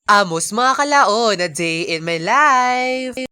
Amos mga kalaon, a day in my life.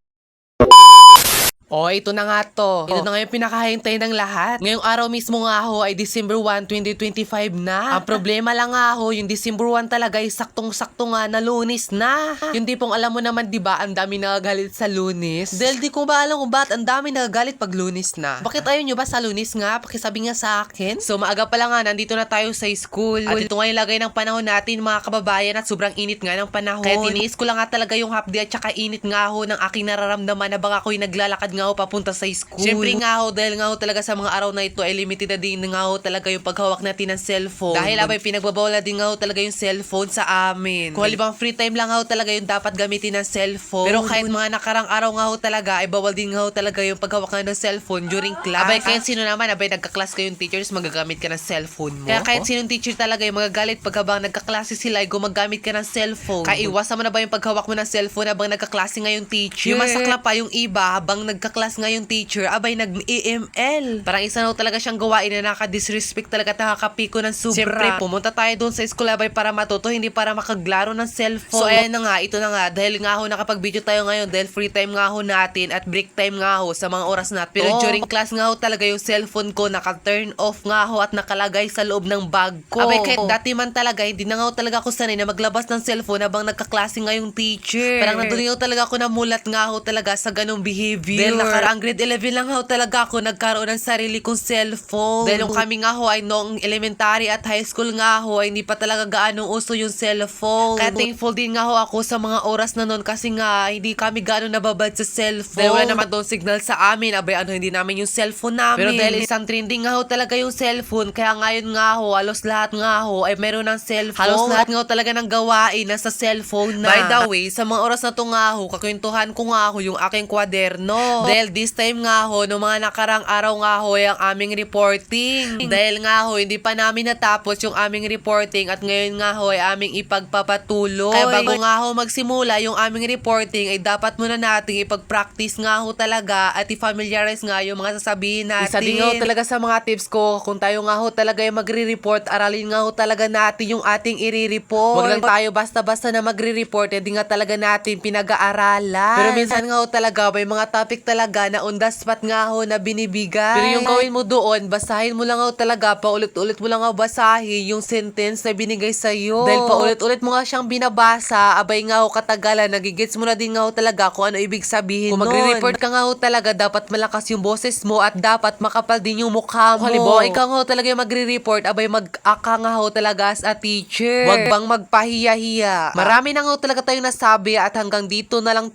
Ito na nga to. Ito na nga yung pinakahintay ng lahat. Ngayong araw mismo nga ho ay December 1, 2025 na. Ang problema lang nga ho, yung December 1 talaga ay saktong-sakto nga na Lunes na. Yung tipong alam mo naman diba, ang dami nagagalit sa Lunes. Dahil di ko ba alam kung bakit ang dami nagagalit pag Lunes na. Bakit ayaw nyo ba sa Lunes nga? Pakisabi nga sa akin. So maaga pa lang nga, nandito na tayo sa school. At ito nga yung lagay ng panahon natin mga kababayan at sobrang init nga ng panahon. Kaya tiniis ko lang nga talaga yung half day at saka init nga ho ng aking nararamdaman na baka ako'y naglalakad nga ho papunta sa school. Siyempre nga ho, dahil nga ho talaga sa mga araw na ito ay limited na din nga ho talaga yung paghawak natin ng cellphone. Dahil abay pinagbabawal na din nga ho talaga yung cellphone sa amin. Kung halibang free time lang nga ho talaga yung dapat gamitin ng cellphone. Pero kahit mga nakarang araw nga ho talaga ay bawal din nga ho talaga yung paghawak nga ng cellphone during class. Abay kahit sino naman, abay nagka-class kayong teachers, magagamit ka ng cellphone mo. Kaya kahit sinong teacher talaga yung magagalit pag habang nagka-klase sila ay gumagamit ka ng cellphone. Kaya iwasan mo na ba yung paghawak mo ng cellphone habang nagka-klase nga yung teacher? Yung masakla pa yung iba habang nagka-class nga yung teacher, abay nag-EML. Parang isa na talaga siyang gawain na nakaka-disrespect talaga at nakakapiko ng sobra. Siyempre, pumunta tayo doon sa school abay para matuto, hindi para makaglaro ng cellphone. So, ayan na nga, ito na nga. Dahil nga ho, nakapag-video tayo ngayon, dahil free time nga ho natin at break time nga ho sa mga oras natin. Pero during class nga ho talaga yung cellphone ko naka-turn off nga ho at nakalagay sa loob ng bag ko. Abay, kahit dati man talaga, hindi na nga ho talaga ako sanay na maglabas ng cellphone habang nagkaklase nga yung teacher. Parang nandun nga ho talaga ako namulat nga ho talaga sa ganong behavior. Dahil nakaraang grade 11 lang ho talaga ako nagkaroon ng sarili kong cellphone. Dahil nung kami nga ho ay noong elementary at high school nga ho ay hindi pa talaga gaano uso yung cellphone. Kaya thankful din nga ho ako sa mga oras na noon kasi nga hindi kami gaano nababad sa cellphone. Dahil wala naman doon signal sa amin. Abay hindi namin yung cellphone namin. Pero dahil isang trending nga ho talaga yung cellphone, kaya ngayon nga ho halos lahat nga ho ay meron ng cellphone. Halos lahat nga ho talaga ng gawain nasa cellphone na. By the way, sa mga oras na to nga ho, kakwentuhan ko nga ho yung aking kwaderno. Dahil this time nga ho, no mga nakarang araw nga ho ang aming reporting. Dahil nga ho, hindi pa namin natapos yung aming reporting at ngayon nga ho ay aming ipagpapatuloy. Kaya bago nga ho magsimula yung aming reporting ay dapat muna nating ipag-practice nga ho talaga at i-familiarize nga yung mga sasabihin natin. Isa din nga ho talaga sa mga tips ko, kung tayo nga ho talaga yung magre-report, aralin nga ho talaga natin yung ating i-report. Huwag lang tayo basta-basta na magre-report, hindi nga talaga natin pinag-aaralan. Pero minsan nga ho talaga, may mga topic talaga na on the spot nga ho na binibigay. Pero yung gawin mo doon, basahin mo lang ho talaga, paulit-ulit mo lang ho basahin yung sentence na binigay sa'yo. Dahil paulit-ulit mo nga siyang binabasa, abay nga ho katagalan, nagigets mo na din nga ho talaga kung ano ibig sabihin nun. Kung magre-report ka nga ho talaga, dapat malakas yung boses mo at dapat makapal din yung mukha mo. Halimbawa, ikaw nga ho talaga yung magre-report, abay mag-aka nga ho talaga as a teacher. Wag bang magpahiya-hiya. Marami na nga ho talaga tayong nasabi at hanggang dito na lang